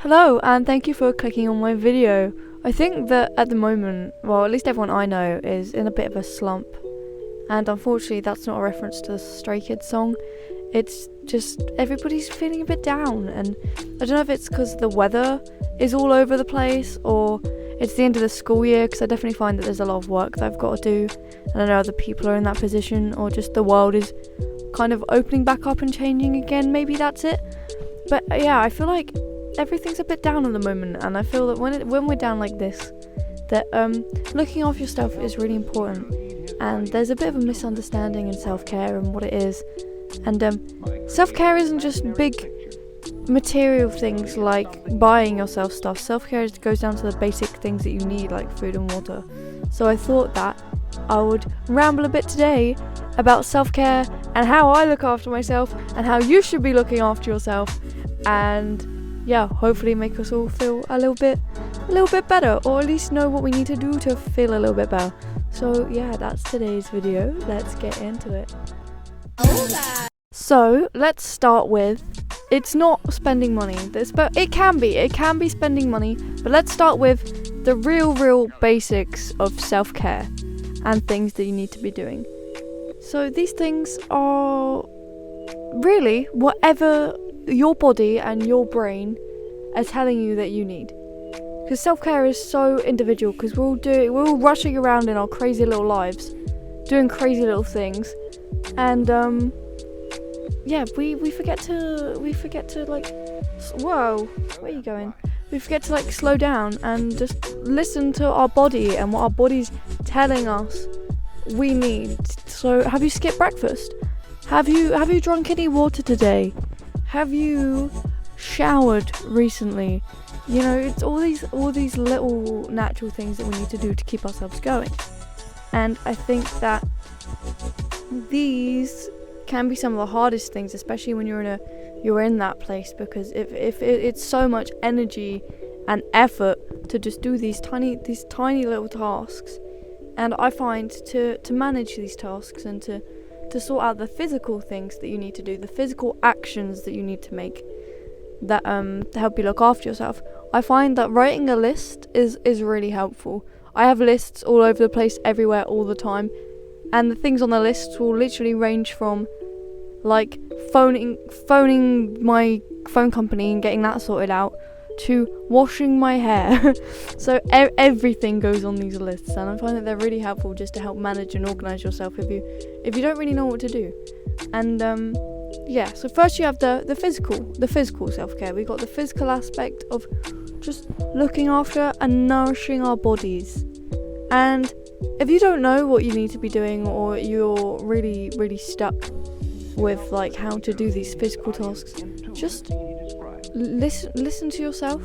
Hello, and thank you for clicking on my video. I think that at the moment, well, at least everyone I know is in a bit of a slump. And unfortunately, that's not a reference to the Stray Kids song. It's just everybody's feeling a bit down. And I don't know if it's because the weather is all over the place or it's the end of the school year, because I definitely find that there's a lot of work that I've got to do. And I know other people are in that position, or just the world is kind of opening back up and changing again. Maybe that's it. But yeah, I feel like everything's a bit down at the moment, and I feel that when we're down like this, that looking after yourself is really important. And there's a bit of a misunderstanding in self-care and what it is. And self-care isn't just big material things like buying yourself stuff. Self-care goes down to the basic things that you need, like food and water. So I thought that I would ramble a bit today about self-care and how I look after myself and how you should be looking after yourself, and yeah, hopefully make us all feel a little bit better, or at least know what we need to do to feel a little bit better. So yeah, that's today's video. Let's get into it. So let's start with, it's not spending money. It can be spending money, but let's start with the real basics of self-care and things that you need to be doing. So these things are really whatever your body and your brain are telling you that you need. Because self-care is so individual, because we're all rushing around in our crazy little lives, doing crazy little things, and yeah, we forget to like, whoa, where are you going? We forget to like slow down and just listen to our body and what our body's telling us we need. So have you skipped breakfast? Have you drunk any water today? Have you showered recently? You know, it's all these little natural things that we need to do to keep ourselves going. And I think that these can be some of the hardest things, especially when you're in that place, because if it's so much energy and effort to just do these tiny little tasks. And I find to manage these tasks and to sort out the physical things that you need to do, the physical actions that you need to make that to help you look after yourself, I find that writing a list is really helpful. I have lists all over the place, everywhere, all the time, and the things on the list will literally range from like phoning my phone company and getting that sorted out, to washing my hair. So everything goes on these lists, and I find that they're really helpful just to help manage and organise yourself if you don't really know what to do. And yeah, so first you have the physical self-care. We've got the physical aspect of just looking after and nourishing our bodies. And if you don't know what you need to be doing, or you're really stuck with like how to do these physical tasks, just listen to yourself,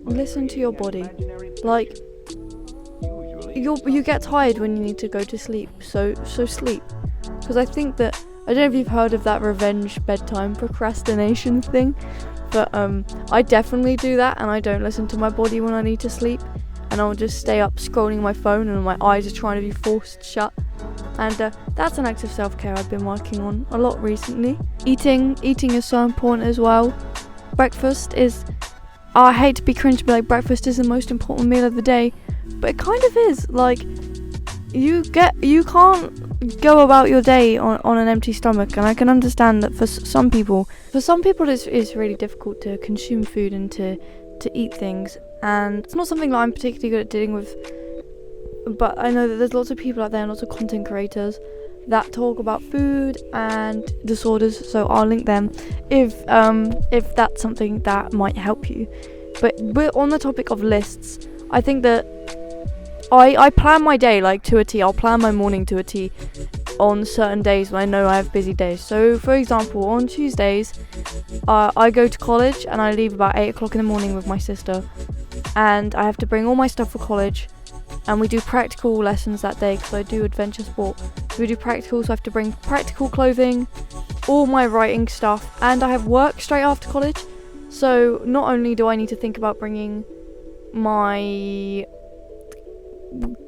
listen to your body. Like, you get tired when you need to go to sleep, so sleep. Because I think that, I don't know if you've heard of that revenge bedtime procrastination thing, but I definitely do that, and I don't listen to my body when I need to sleep, and I'll just stay up scrolling my phone, and my eyes are trying to be forced shut. And that's an act of self-care I've been working on a lot recently. Eating is so important as well. Breakfast is, I hate to be cringe, but like, breakfast is the most important meal of the day, but it kind of is. Like, you can't go about your day on an empty stomach, and I can understand that for some people it's really difficult to consume food and to eat things, and it's not something that I'm particularly good at dealing with. But I know that there's lots of people out there, lots of content creators that talk about food and disorders, so I'll link them if that's something that might help you. But we're on the topic of lists. I think that I plan my day like to a T. I'll plan my morning to a T on certain days when I know I have busy days. So for example, on Tuesdays I go to college, and I leave about 8 o'clock in the morning with my sister, and I have to bring all my stuff for college. And we do practical lessons that day, because I do adventure sport. So we do practical, so I have to bring practical clothing, all my writing stuff, and I have work straight after college. So not only do I need to think about bringing my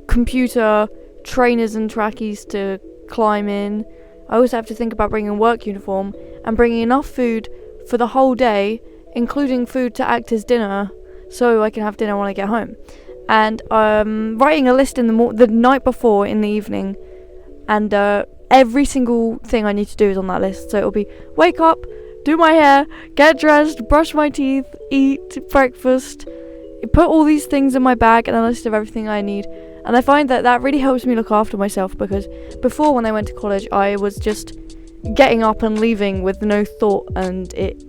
computer, trainers and trackies to climb in, I also have to think about bringing a work uniform and bringing enough food for the whole day including food to act as dinner, so I can have dinner when I get home. And writing a list in the night before in the evening, and every single thing I need to do is on that list. So it'll be wake up, do my hair, get dressed, brush my teeth, eat breakfast, put all these things in my bag, and a list of everything I need. And I find that really helps me look after myself, because before, when I went to college, I was just getting up and leaving with no thought, and it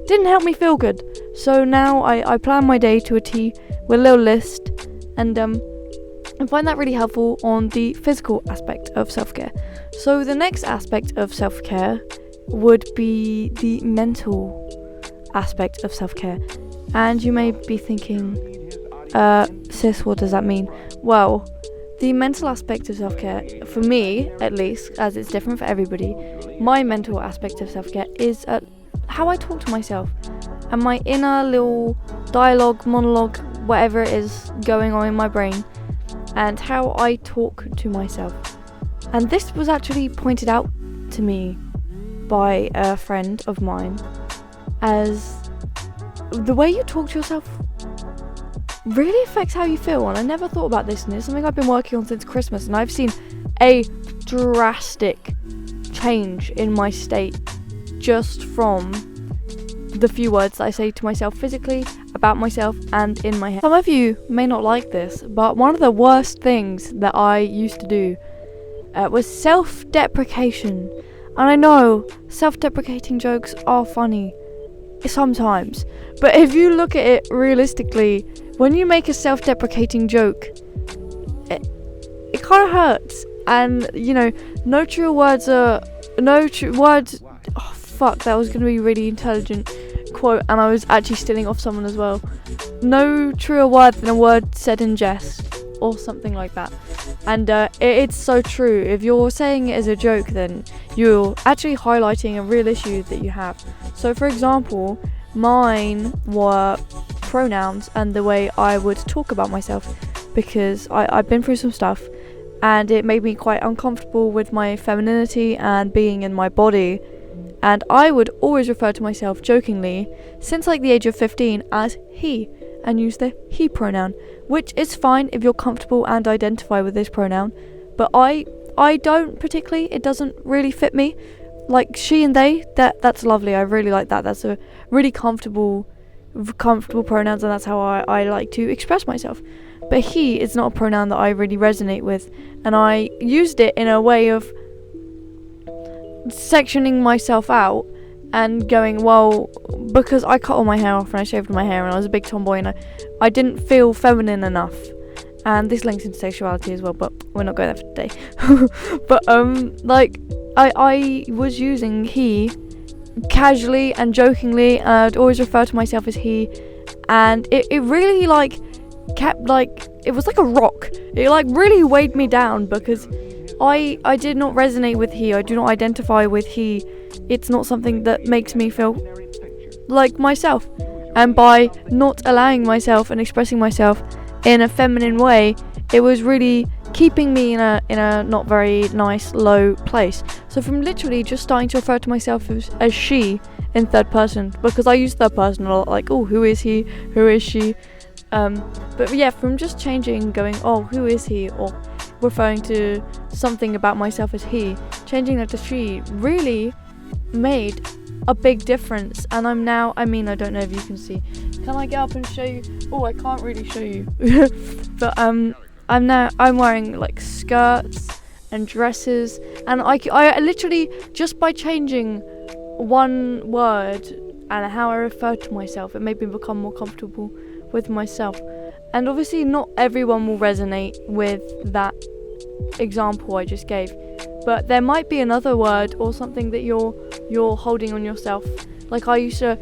didn't help me feel good. So now I plan my day to a T with a little list, and I find that really helpful on the physical aspect of self-care. So the next aspect of self-care would be the mental aspect of self-care. And you may be thinking, sis, what does that mean? Well, the mental aspect of self-care, for me at least, as it's different for everybody, my mental aspect of self-care is how I talk to myself, and my inner little dialogue, monologue, whatever it is going on in my brain, and how I talk to myself. And this was actually pointed out to me by a friend of mine, as the way you talk to yourself really affects how you feel. And I never thought about this, and it's something I've been working on since Christmas, and I've seen a drastic change in my state just from the few words that I say to myself physically, about myself, and in my head. Some of you may not like this, but one of the worst things that I used to do was self-deprecation. And I know self-deprecating jokes are funny sometimes, but if you look at it realistically, when you make a self-deprecating joke, it kind of hurts. And no true words are oh fuck, that was going to be a really intelligent quote, and I was actually stealing off someone as well. No truer word than a word said in jest, or something like that. And it's so true. If you're saying it as a joke, then you're actually highlighting a real issue that you have. So for example, mine were pronouns and the way I would talk about myself, because I've been through some stuff, and it made me quite uncomfortable with my femininity and being in my body. And I would always refer to myself jokingly, since like the age of 15, as he, and use the he pronoun, which is fine if you're comfortable and identify with this pronoun, but I don't particularly. It doesn't really fit me. Like she and they, that's lovely. I really like that. That's a really comfortable pronouns, and that's how I like to express myself. But he is not a pronoun that I really resonate with, and I used it in a way of sectioning myself out and going, well, because I cut all my hair off and I shaved my hair and I was a big tomboy, and I didn't feel feminine enough. And this links into sexuality as well, but we're not going there for today. But I was using he casually and jokingly, and I'd always refer to myself as he, and it really kept it was like a rock. It really weighed me down, because I did not resonate with he. I do not identify with he. It's not something that makes me feel like myself. And by not allowing myself and expressing myself in a feminine way, it was really keeping me in a not very nice low place. So from literally just starting to refer to myself as she in third person, because I use third person a lot, like, oh, who is he, who is she, but yeah, from just changing, going, oh, who is he, or referring to something about myself as he, changing that to she really made a big difference. And I'm now, I don't know if you can see, can I get up and show you? Oh, I can't really show you. But I'm wearing like skirts and dresses, and I literally, just by changing one word and how I refer to myself, it made me become more comfortable with myself. And obviously not everyone will resonate with that example I just gave, but there might be another word or something that you're holding on yourself. Like I used to,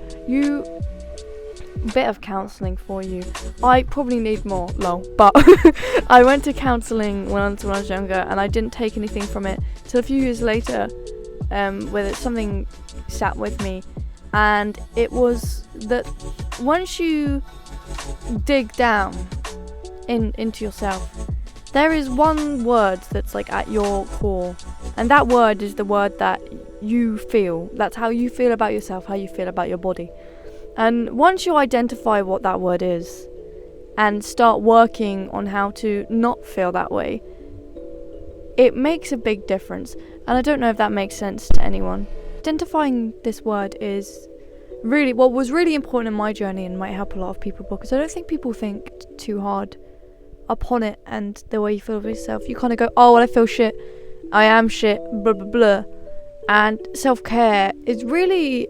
bit of counselling for you. I probably need more, lol, but I went to counselling when I was younger, and I didn't take anything from it till a few years later, where something sat with me, and it was that once you dig down into yourself, there is one word that's like at your core, and that word is the word that you feel. That's how you feel about yourself, how you feel about your body. And once you identify what that word is and start working on how to not feel that way, it makes a big difference. And I don't know if that makes sense to anyone. Identifying this word is really what was really important in my journey and might help a lot of people, because I don't think people think too hard upon it and the way you feel with yourself. You kind of go, oh, well, I feel shit, I am shit, blah blah blah. And self-care is really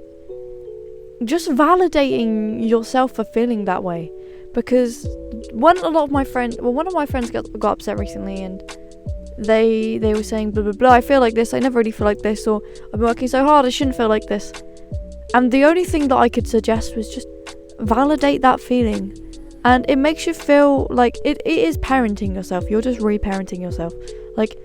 just validating yourself for feeling that way. Because one of my friends got upset recently, and they were saying blah blah blah, I feel like this, I never really feel like this, or I've been working so hard, I shouldn't feel like this. And the only thing that I could suggest was just validate that feeling. And it makes you feel like it is parenting yourself. You're just reparenting yourself. Like,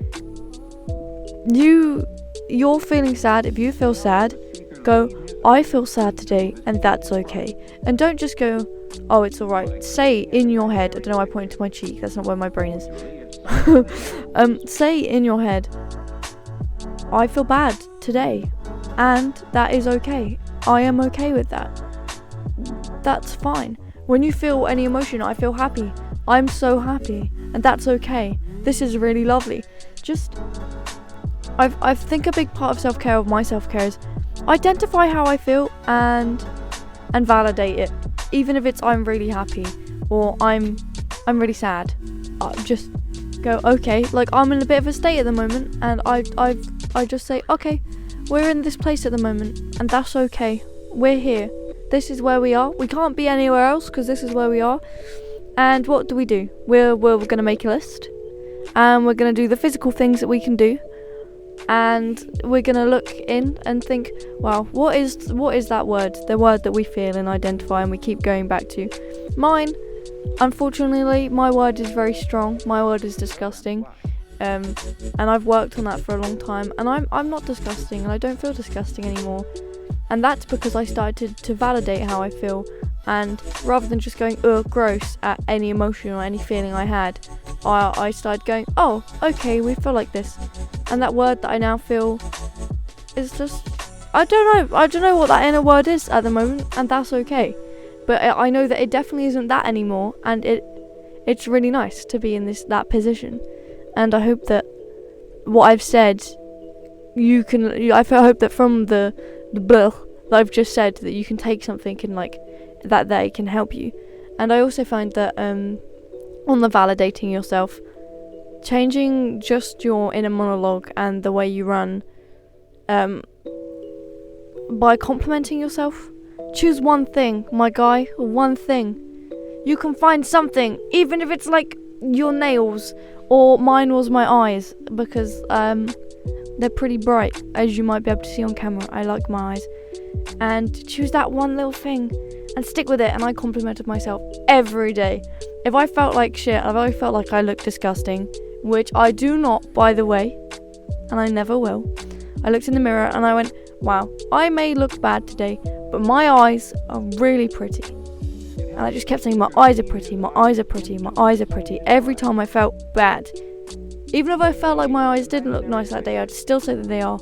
you're feeling sad. If you feel sad, go, I feel sad today, and that's okay. And don't just go, oh, it's alright. Say in your head, I don't know why I pointed to my cheek, that's not where my brain is. Say in your head, I feel bad today, and that is okay. I am okay with that. That's fine. When you feel any emotion, I feel happy. I'm so happy, and that's okay. This is really lovely. Just, I think a big part of self-care, of my self-care, is identify how I feel and validate it. Even if it's I'm really happy or I'm really sad. Just go, okay, like I'm in a bit of a state at the moment, and I just say, okay, we're in this place at the moment, and that's okay. We're here. This is where we are. We can't be anywhere else because this is where we are. And what do? We're going to make a list, and we're going to do the physical things that we can do, and we're going to look in and think, wow, what is that word? The word that we feel and identify and we keep going back to. Mine, unfortunately, my word is very strong. My word is disgusting. And I've worked on that for a long time, and I'm not disgusting, and I don't feel disgusting anymore. And that's because I started to validate how I feel, and rather than just going, ugh, gross, at any emotion or any feeling I had, I started going, oh, okay, we feel like this. And that word that I now feel is just, I don't know what that inner word is at the moment, and that's okay. But I know that it definitely isn't that anymore, and it's really nice to be in that position. And I hope that what I've said, I hope that from the blah that I've just said, that you can take something and like that they can help you. And I also find that on the validating yourself, changing just your inner monologue and the way you run, by complimenting yourself. Choose one thing, my guy, one thing. You can find something, even if it's like your nails, or mine was my eyes, because they're pretty bright, as you might be able to see on camera. I like my eyes. And choose that one little thing and stick with it. And I complimented myself every day. If I felt like shit, if I felt like I looked disgusting, which I do not, by the way, and I never will, I looked in the mirror and I went, wow, I may look bad today, but my eyes are really pretty. And I just kept saying, my eyes are pretty, my eyes are pretty, my eyes are pretty, every time I felt bad. Even if I felt like my eyes didn't look nice that day, I'd still say that they are.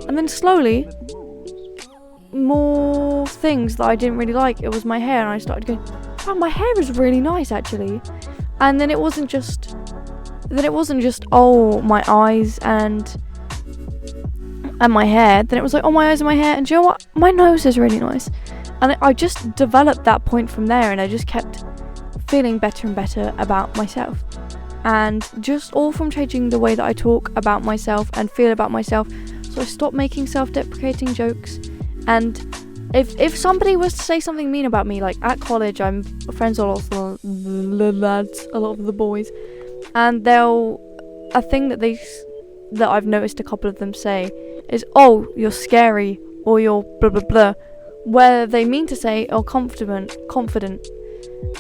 And then slowly, more things that I didn't really like, it was my hair, and I started going, wow, my hair is really nice actually. And then it wasn't just, oh, my eyes and my hair. Then it was like, oh, my eyes and my hair, and do you know what, my nose is really nice. And I just developed that point from there, and I just kept feeling better and better about myself. And just all from changing the way that I talk about myself and feel about myself. So I stopped making self-deprecating jokes. And if somebody was to say something mean about me, like at college, I'm friends with a lot of the lads, a lot of the boys, and a thing that I've noticed a couple of them say is, oh, you're scary, or you're blah blah blah, where they mean to say, oh, confident.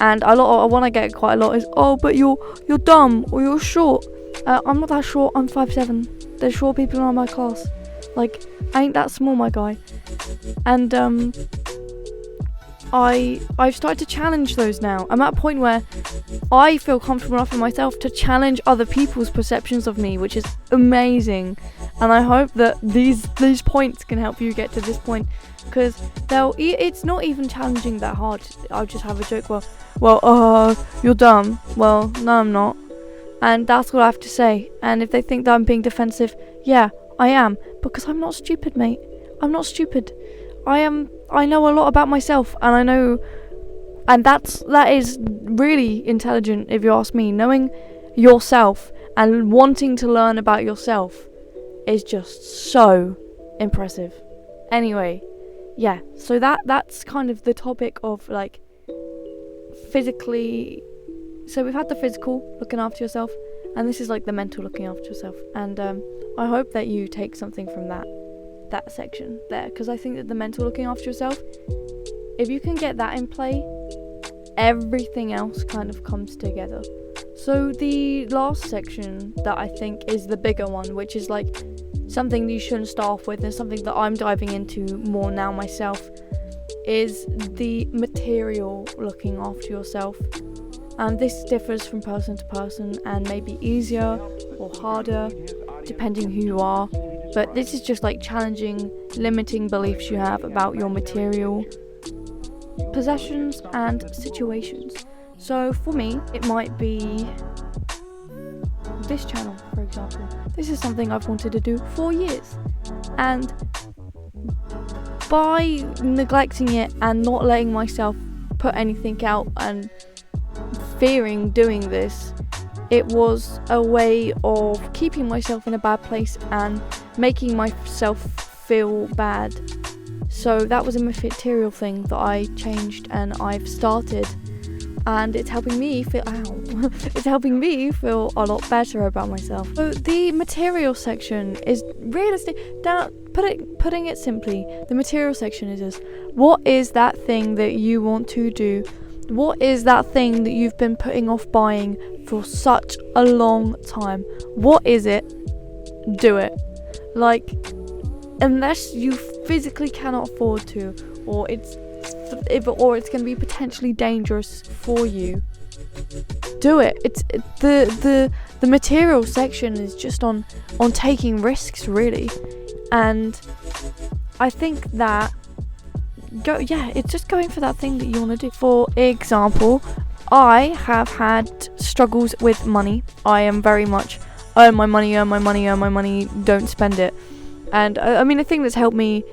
And one I get quite a lot is, oh, but you're dumb, or you're short. I'm not that short, I'm 5'7". There's short people in my class. Like, I ain't that small, my guy. And I've started to challenge those now. I'm at a point where I feel comfortable enough in myself to challenge other people's perceptions of me, which is amazing. And I hope that these points can help you get to this point, because it's not even challenging that hard. I'll just have a joke. You're dumb. Well, no, I'm not. And that's what I have to say. And if they think that I'm being defensive, yeah, I am, because I'm not stupid, mate. I'm not stupid. I know a lot about myself, and that is really intelligent, if you ask me. Knowing yourself and wanting to learn about yourself is just so impressive. Anyway, yeah, so that's kind of the topic of like physically. So we've had the physical, looking after yourself, and this is like the mental, looking after yourself. And I hope that you take something from that section there, because I think that the mental, looking after yourself, if you can get that in play, everything else kind of comes together. So the last section that I think is the bigger one, which is like something that you shouldn't start off with, and something that I'm diving into more now myself, is the material looking after yourself. And this differs from person to person, and may be easier or harder depending who you are. But this is just like challenging limiting beliefs you have about your material possessions and situations. So for me, it might be this channel, for example. This is something I've wanted to do for years, and by neglecting it and not letting myself put anything out and fearing doing this, it was a way of keeping myself in a bad place and making myself feel bad. So that was a material thing that I changed and I've started, and it's helping me feel it's helping me feel a lot better about myself. So the material section is realistic. Putting it simply, the material section is this: what is that thing that you want to do? What is that thing that you've been putting off buying for such a long time? What is it? Do it. Like, unless you physically cannot afford to, or it's going to be potentially dangerous for you, do it. It's the material section is just on taking risks, really. And I think that it's just going for that thing that you want to do. For example, I have had struggles with money. I am very much earn my money, don't spend it. And I mean, the thing that's helped me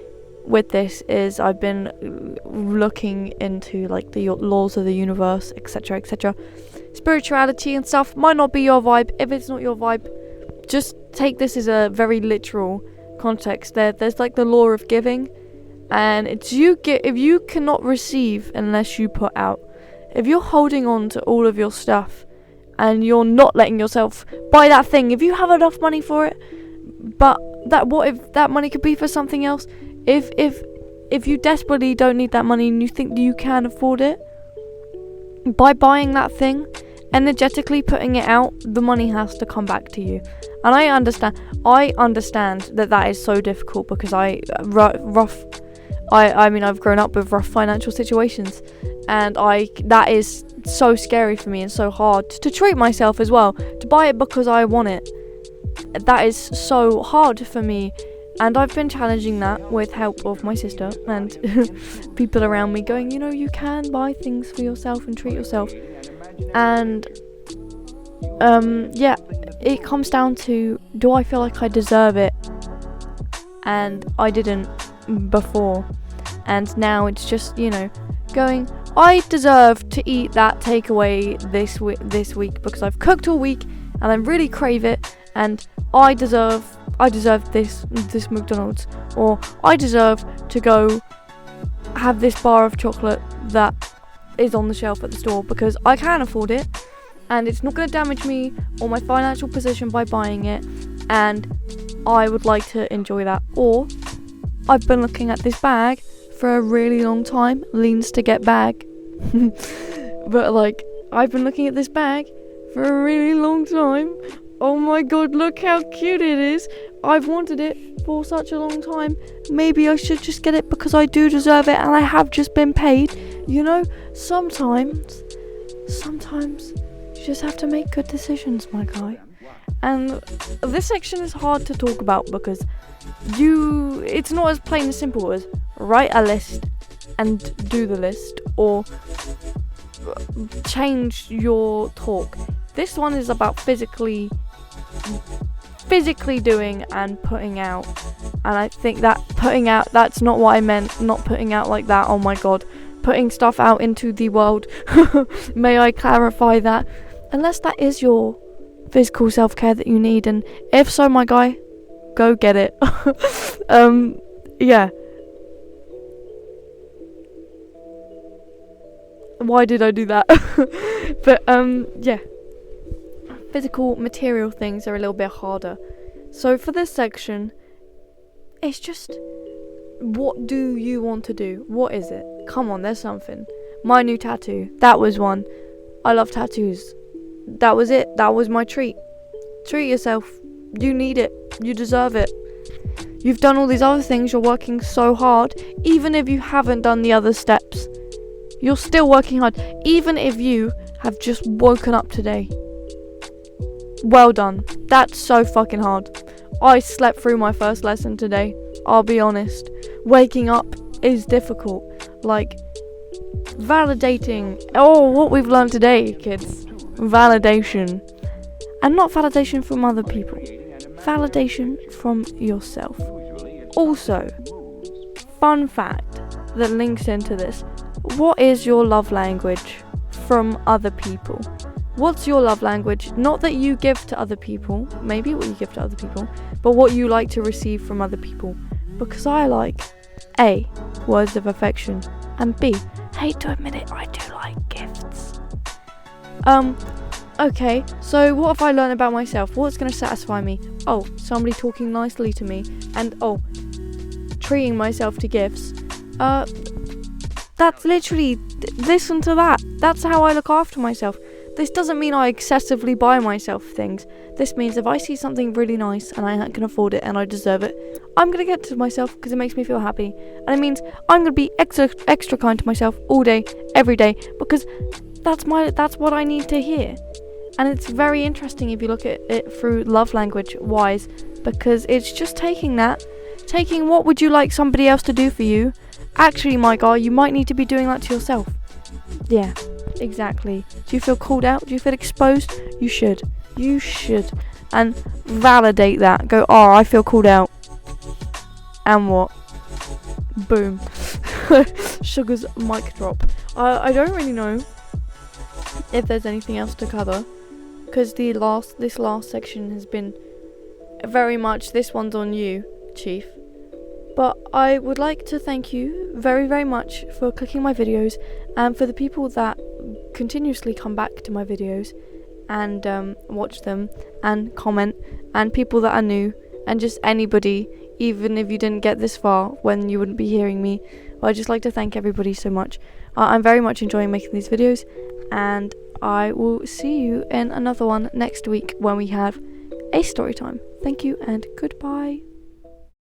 with this is I've been looking into like the laws of the universe, etc., etc. Spirituality and stuff might not be your vibe. If it's not your vibe, just take this as a very literal context. There's like the law of giving. And it's if you cannot receive unless you put out. If you're holding on to all of your stuff and you're not letting yourself buy that thing, if you have enough money for it, but what if that money could be for something else? If you desperately don't need that money and you think that you can afford it, by buying that thing, energetically putting it out, the money has to come back to you. And I understand that is so difficult, because I've grown up with rough financial situations, and that is so scary for me and so hard to treat myself as well, to buy it because I want it. That is so hard for me, and I've been challenging that with help of my sister and people around me, going, you can buy things for yourself and treat yourself. And it comes down to, do I feel like I deserve it? And I didn't before, and now it's just going, I deserve to eat that takeaway this week because I've cooked all week and I really crave it, and I deserve this McDonald's, or I deserve to go have this bar of chocolate that is on the shelf at the store because I can afford it and it's not going to damage me or my financial position by buying it, and I would like to enjoy that. Or I've been looking at this bag for a really long time. Leans to get bag. But I've been looking at this bag for a really long time. Oh my god, look how cute it is. I've wanted it for such a long time. Maybe I should just get it because I do deserve it and I have just been paid. Sometimes you just have to make good decisions, my guy. And this section is hard to talk about because it's not as plain and simple as write a list and do the list, or change your talk. This one is about physically doing and putting out. And I think that putting out, that's not what I meant, not putting out like that, oh my god. Putting stuff out into the world. May I clarify that? Unless that is your physical self-care that you need, and if so, my guy, go get it. Yeah. Why did I do that? But yeah. Physical material things are a little bit harder. So for this section, it's just, what do you want to do? What is it? Come on, there's something. My new tattoo. That was one. I love tattoos. That was it. That was my treat. Treat yourself. You need it. You deserve it. You've done all these other things. You're working so hard. Even if you haven't done the other steps, you're still working hard. Even if you have just woken up today. Well done. That's so fucking hard. I slept through my first lesson today. I'll be honest. Waking up is difficult. Like, validating. Oh, what we've learned today, kids. Validation. And not validation from other people. Validation from yourself. Also, fun fact that links into this. What is your love language from other people? What's your love language? Not that you give to other people, maybe what you give to other people, but what you like to receive from other people. Because I like A, words of affection, and B, hate to admit it, I do like gifts. Okay, so what have I learned about myself? What's going to satisfy me? Oh, somebody talking nicely to me, and treating myself to gifts. That's literally, listen to that. That's how I look after myself. This doesn't mean I excessively buy myself things. This means if I see something really nice and I can afford it and I deserve it, I'm going to get it to myself because it makes me feel happy. And it means I'm going to be extra kind to myself all day, every day, because that's what I need to hear. And it's very interesting if you look at it through love language wise, because it's just taking what would you like somebody else to do for you? Actually, my guy, you might need to be doing that to yourself. Yeah, exactly. Do you feel called out? Do you feel exposed? You should. And validate that. Go, I feel called out. And what? Boom. Sugar's mic drop. I don't really know if there's anything else to cover, because this last section has been very much, this one's on you, Chief. But I would like to thank you very, very much for clicking my videos, and for the people that continuously come back to my videos and watch them and comment, and people that are new, and just anybody, even if you didn't get this far when you wouldn't be hearing me. Well, I'd just like to thank everybody so much. I'm very much enjoying making these videos, and I will see you in another one next week when we have a story time. Thank you and goodbye.